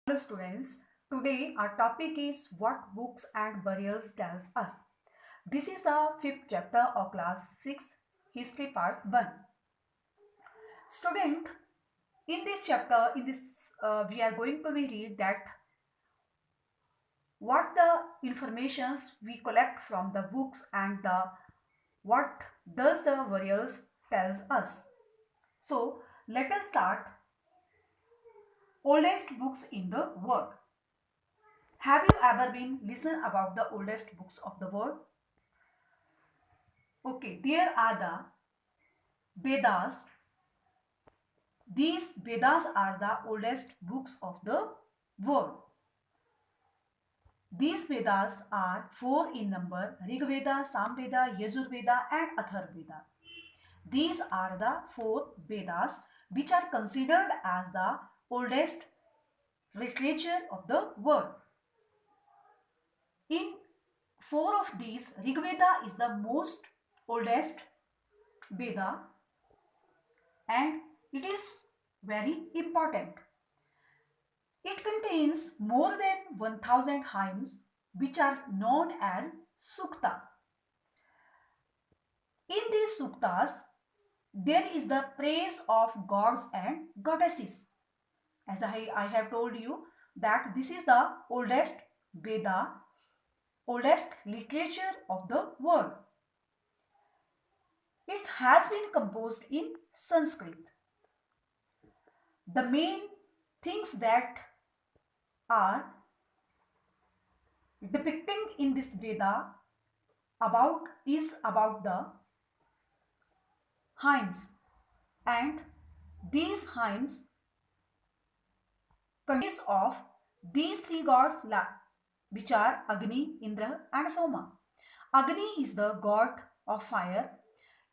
Hello students, today our topic is what books and burials tells us. This is the fifth chapter of class 6 history part 1. Student, in this chapter, we are going to be read that what the informations we collect from the books and the what does the burials tells us. So let us start oldest books in the world. Have you ever been listen about the oldest books of the world? Okay, there are the Vedas. These Vedas are the oldest books of the world. These Vedas are four in number: Rig Veda, Sam Veda, Yajur Veda and Athar Veda. These are the four Vedas which are considered as the oldest literature of the world. In four of these, Rig Veda is the most oldest Veda and it is very important. It contains more than 1000 hymns which are known as Sukta. In these Suktas, there is the praise of gods and goddesses. As I have told you that this is the oldest Veda, oldest literature of the world. It has been composed in Sanskrit. The main things that are depicting in this Veda is about the hymns, and these hymns consist of these three gods which are Agni, Indra and Soma. Agni is the god of fire,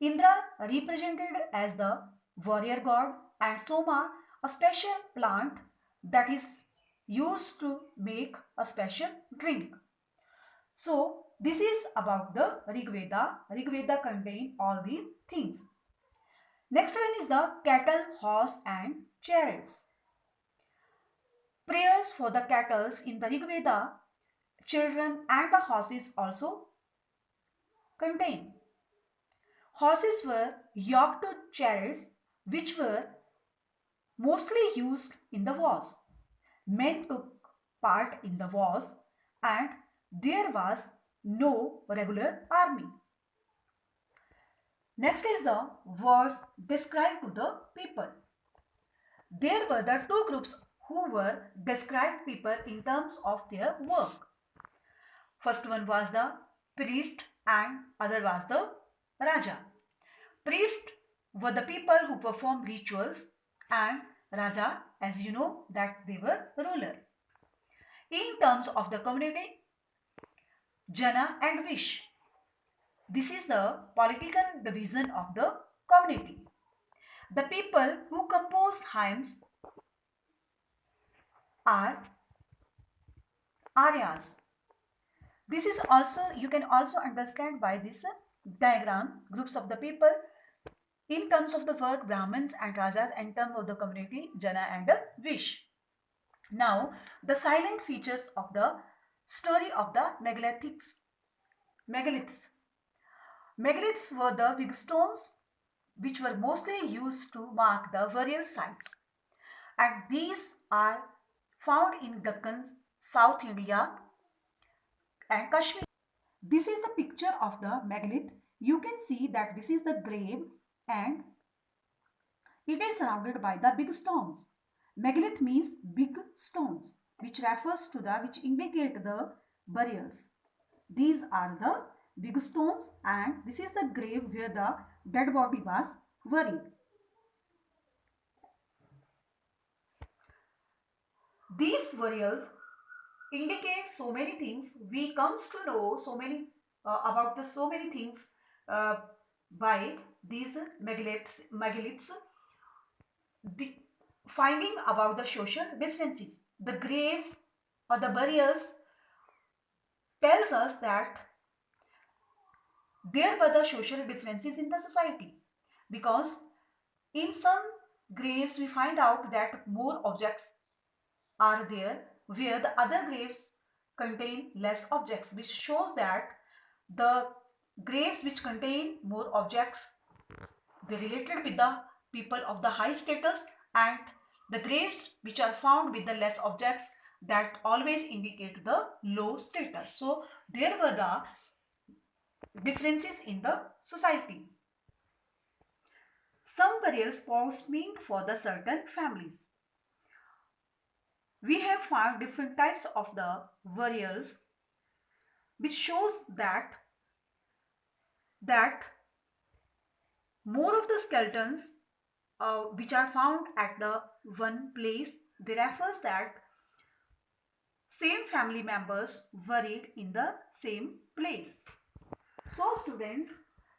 Indra represented as the warrior god, and Soma a special plant that is used to make a special drink. So this is about the Rig Veda. Rig Veda contain all these things. Next one is the cattle, horse and chariots. Prayers for the cattle in the Rig Veda, children and the horses also contain. Horses were yoked to chariots which were mostly used in the wars. Men took part in the wars and there was no regular army. Next is the words described to the people. There were the two groups who were described people in terms of their work. First one was the priest and other was the Raja. Priests were the people who performed rituals and Raja, as you know, that they were ruler. In terms of the community, Jana and Vish. This is the political division of the community. The people who composed hymns are Aryas. This is also, you can also understand by this diagram, groups of the people in terms of the work, Brahmins and Rajas, in terms of the community, Jana and Vish. Now, the silent features of the story of the megaliths. Megaliths were the big stones which were mostly used to mark the burial sites, and these are found in Deccan, South India and Kashmir. This is the picture of the megalith. You can see that this is the grave and it is surrounded by the big stones. Megalith means big stones, which refers to which indicate the burials. These are the big stones and this is the grave where the dead body was buried. These burials indicate so many things. We comes to know so many about the so many things by these megaliths. Finding about the social differences. The graves or the burials tells us that there were the social differences in the society, because in some graves we find out that more objects are there where the other graves contain less objects, which shows that the graves which contain more objects, they related with the people of the high status, and the graves which are found with the less objects, that always indicate the low status. So there were the differences in the society. Some burials was meant for the certain families. We have found different types of the burials, which shows that more of the skeletons which are found at the one place, they refers that same family members buried in the same place. So students,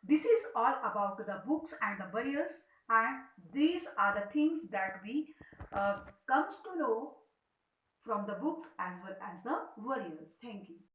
this is all about the books and the burials, and these are the things that we comes to know from the books as well as the burials. Thank you.